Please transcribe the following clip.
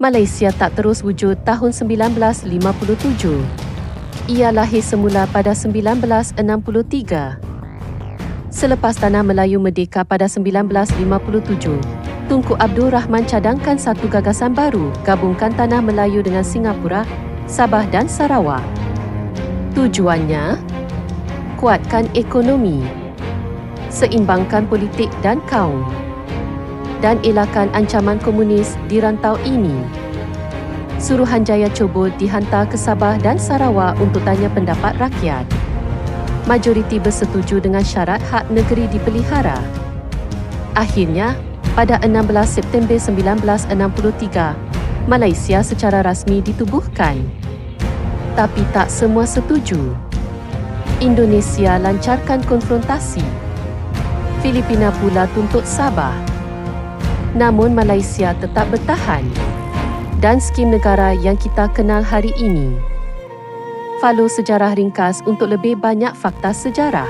Malaysia tak terus wujud tahun 1957. Ia lahir semula pada 1963. Selepas Tanah Melayu merdeka pada 1957, Tunku Abdul Rahman cadangkan satu gagasan baru, gabungkan Tanah Melayu dengan Singapura, Sabah dan Sarawak. Tujuannya, kuatkan ekonomi, seimbangkan politik dan kaum, dan elakkan ancaman komunis di rantau ini. Suruhanjaya Cobor dihantar ke Sabah dan Sarawak untuk tanya pendapat rakyat. Majoriti bersetuju dengan syarat hak negeri dipelihara. Akhirnya, pada 16 September 1963, Malaysia secara rasmi ditubuhkan. Tapi tak semua setuju. Indonesia lancarkan konfrontasi. Filipina pula tuntut Sabah. Namun Malaysia tetap bertahan dan skim negara yang kita kenal hari ini. Follow sejarah ringkas untuk lebih banyak fakta sejarah.